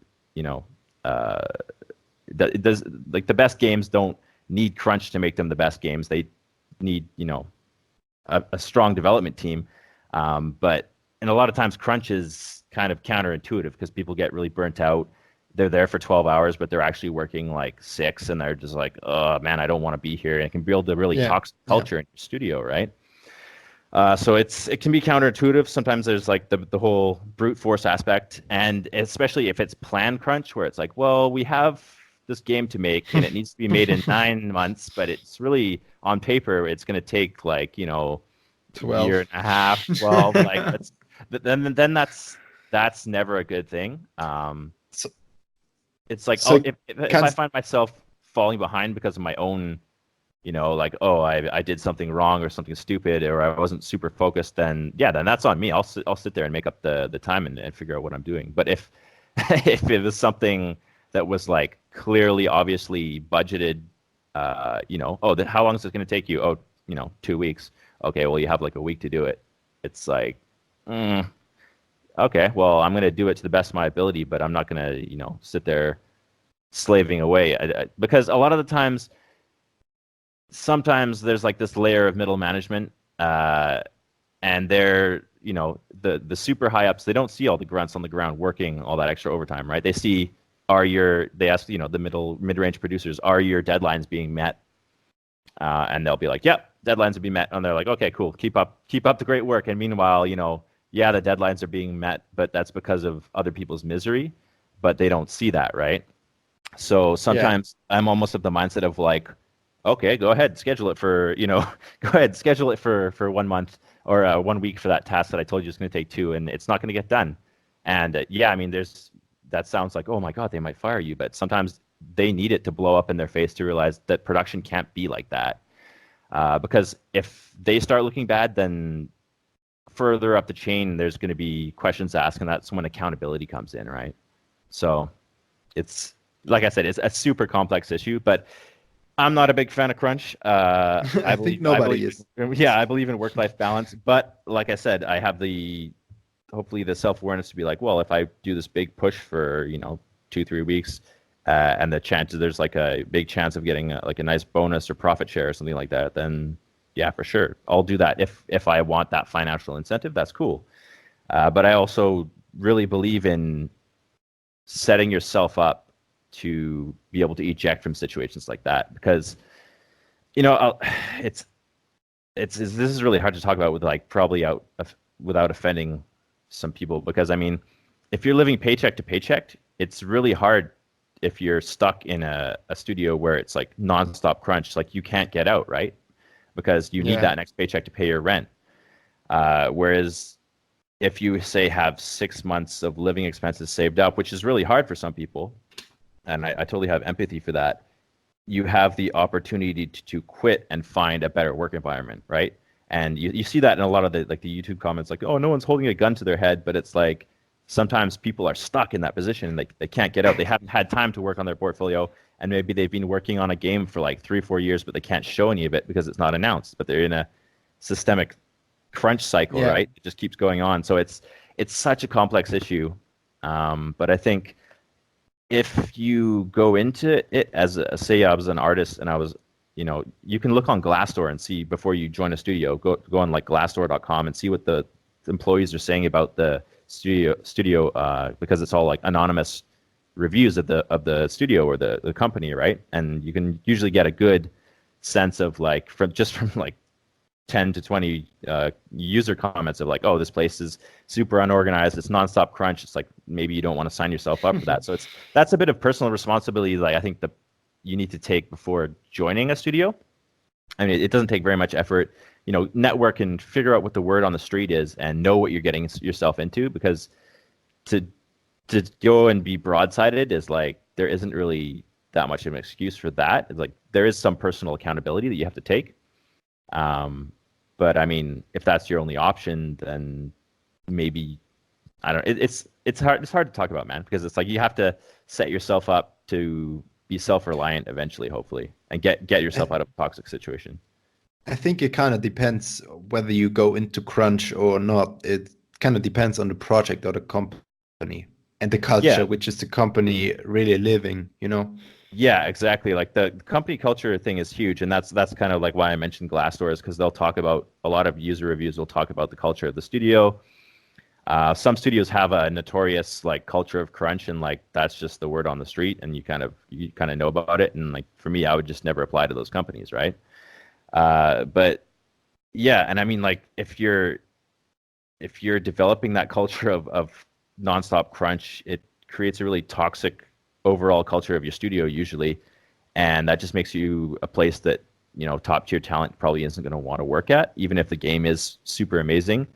it does, like, the best games don't need crunch to make them the best games. They need, a strong development team. And a lot of times crunch is kind of counterintuitive, because people get really burnt out. They're there for 12 hours, but they're actually working like 6, and they're just like, oh man, I don't want to be here. And it can build a really toxic culture in your studio, right? So it can be counterintuitive. Sometimes there's like the whole brute force aspect, and especially if it's planned crunch, where it's like, well, we have this game to make, and it needs to be made in 9 months, but it's really, on paper, it's going to take like, 12. year and a half, 12. Like, then that's never a good thing. It's like, if I find myself falling behind because of my own, like, oh, I did something wrong or something stupid, or I wasn't super focused, then that's on me. I'll sit there and make up the time and figure out what I'm doing. But if if it was something that was like clearly, obviously budgeted, how long is this going to take you? Oh, 2 weeks. Okay, well, you have like a week to do it. It's like, okay, well, I'm going to do it to the best of my ability, but I'm not going to, sit there slaving away. Because a lot of the times, sometimes there's like this layer of middle management, and they're, the super high ups, they don't see all the grunts on the ground working all that extra overtime, right? They see they ask, the mid-range producers, are your deadlines being met? And they'll be like, yep, deadlines will be met. And they're like, okay, cool, keep up the great work. And meanwhile, yeah, the deadlines are being met, but that's because of other people's misery, but they don't see that, right? So sometimes I'm almost of the mindset of like, okay, go ahead, schedule it for, go ahead, schedule it for 1 month or 1 week for that task that I told you is going to take 2, and it's not going to get done. And yeah, I mean, that sounds like, oh my God, they might fire you, but sometimes they need it to blow up in their face to realize that production can't be like that. Because if they start looking bad, then further up the chain, there's going to be questions asked, and that's when accountability comes in, right? So it's, like I said, it's a super complex issue, but I'm not a big fan of crunch. I think nobody is. Yeah, I believe in work-life balance, but like I said, I have hopefully the self-awareness to be like, well, if I do this big push for 2-3 weeks, and the chances there's like a big chance of getting like a nice bonus or profit share or something like that, then yeah, for sure, I'll do that. If I want that financial incentive, that's cool. But I also really believe in setting yourself up to be able to eject from situations like that, because this is really hard to talk about with like probably without offending some people, because I mean, if you're living paycheck to paycheck, it's really hard if you're stuck in a studio where it's like nonstop crunch, like you can't get out, right? Because you need that next paycheck to pay your rent. Whereas if you say have 6 months of living expenses saved up, which is really hard for some people, and I totally have empathy for that, you have the opportunity to quit and find a better work environment, right? And you see that in a lot of the YouTube comments, like, oh, no one's holding a gun to their head, but it's like sometimes people are stuck in that position and they can't get out. They haven't had time to work on their portfolio, and maybe they've been working on a game for like 3-4 years, but they can't show any of it because it's not announced. But they're in a systemic crunch cycle, right? It just keeps going on. So it's such a complex issue. But I think if you go into it as say I was an artist and I was, you can look on Glassdoor and see before you join a studio, go on like glassdoor.com and see what the employees are saying about the studio, because it's all like anonymous reviews of the studio or the company, right? And you can usually get a good sense of like from like 10 to 20 user comments of like, oh, this place is super unorganized, it's nonstop crunch. It's like, maybe you don't want to sign yourself up for that. So that's a bit of personal responsibility that I think that you need to take before joining a studio. I mean, it doesn't take very much effort. Network and figure out what the word on the street is and know what you're getting yourself into, because to go and be broadsided is like, there isn't really that much of an excuse for that. It's like, there is some personal accountability that you have to take. But I mean, if that's your only option, then maybe, I don't know. It's hard to talk about, man, because it's like you have to set yourself up to be self-reliant eventually, hopefully, and get yourself out of a toxic situation. I think it kind of depends whether you go into crunch or not. It kind of depends on the project or the company and the culture, which is the company really living, Yeah, exactly. Like the company culture thing is huge, and that's kind of like why I mentioned Glassdoor, is because they'll talk about, a lot of user reviews will talk about the culture of the studio. Some studios have a notorious like culture of crunch, and like that's just the word on the street, and you kind of know about it. And like for me, I would just never apply to those companies, right? But yeah, and I mean, like if you're developing that culture of nonstop crunch, it creates a really toxic overall culture of your studio usually, and that just makes you a place that top tier talent probably isn't going to want to work at, even if the game is super amazing,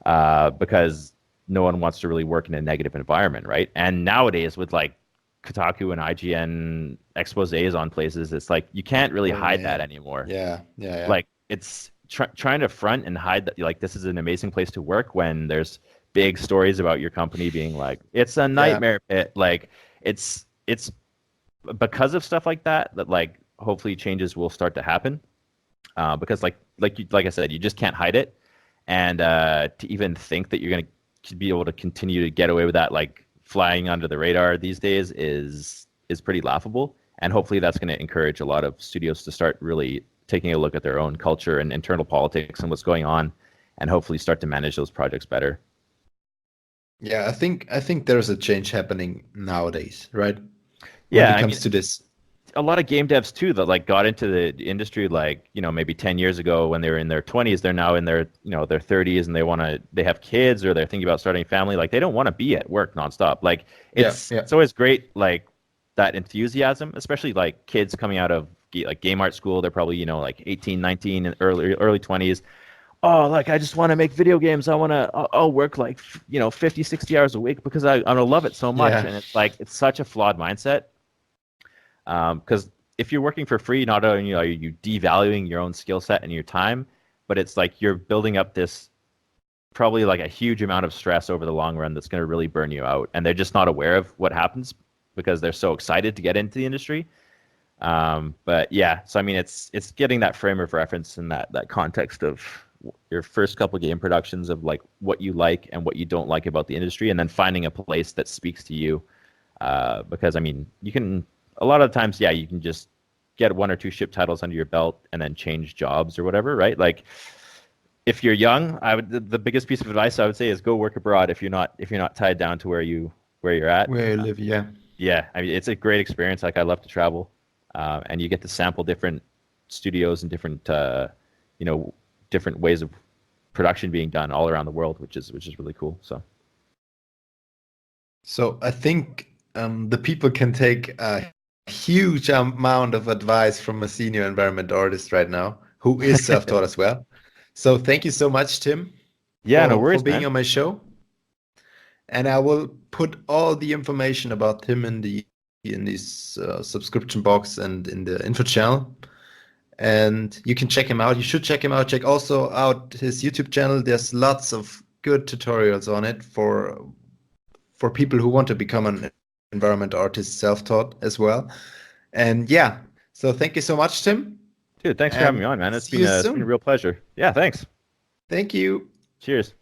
because no one wants to really work in a negative environment, right? And nowadays with like Kotaku and IGN exposés on places, it's like you can't really hide that anymore. Yeah. Like it's trying to front and hide that like this is an amazing place to work when there's big stories about your company being like it's a nightmare pit. Like it's because of stuff like that like hopefully changes will start to happen, because like I said, you just can't hide it, and to even think that you're going to be able to continue to get away with that, like flying under the radar these days, is pretty laughable. And hopefully that's going to encourage a lot of studios to start really taking a look at their own culture and internal politics and what's going on, and hopefully start to manage those projects better. Yeah, I think there's a change happening nowadays, right? When Yeah, it I mean, comes to this. a lot of game devs too that like got into the industry like maybe 10 years ago when they were in their 20s. They're now in their their 30s, and they have kids, or they're thinking about starting a family. Like they don't want to be at work nonstop. Like Yeah, yeah. it's always great, like that enthusiasm, especially like kids coming out of like game art school. They're probably like 18, 19, and early 20s. Oh, like I just want to make video games. I'll work like 50, 60 hours a week because I'm gonna love it so much. Yeah. And it's like it's such a flawed mindset. Because if you're working for free, not only are you devaluing your own skill set and your time, but it's like you're building up this probably like a huge amount of stress over the long run that's going to really burn you out. And they're just not aware of what happens because they're so excited to get into the industry. But yeah, so I mean, it's getting that frame of reference and that context of your first couple game productions of like what you like and what you don't like about the industry, and then finding a place that speaks to you. Because I mean, you can a lot of times, yeah, you can just get one or two ship titles under your belt and then change jobs or whatever, right? Like if you're young, the biggest piece of advice I would say is go work abroad if you're not tied down to where you're at. Where you live, yeah. Yeah, I mean, it's a great experience. Like I love to travel, and you get to sample different studios and different you know different ways of production being done all around the world, which is really cool. So So I think the people can take a huge amount of advice from a senior environment artist right now, who is self-taught as well. So thank you so much, Tim, yeah, no for worries, being man. on my show. And I will put all the information about him in this subscription box and in the info channel. And you can check him out. You should check him out. Check also out his YouTube channel. There's lots of good tutorials on it for people who want to become an environment artist, self-taught as well. And yeah, so thank you so much, Tim, Dude, thanks for having me and on, man. see you It's been a soon. real pleasure. Yeah, thanks. Thank you. Cheers.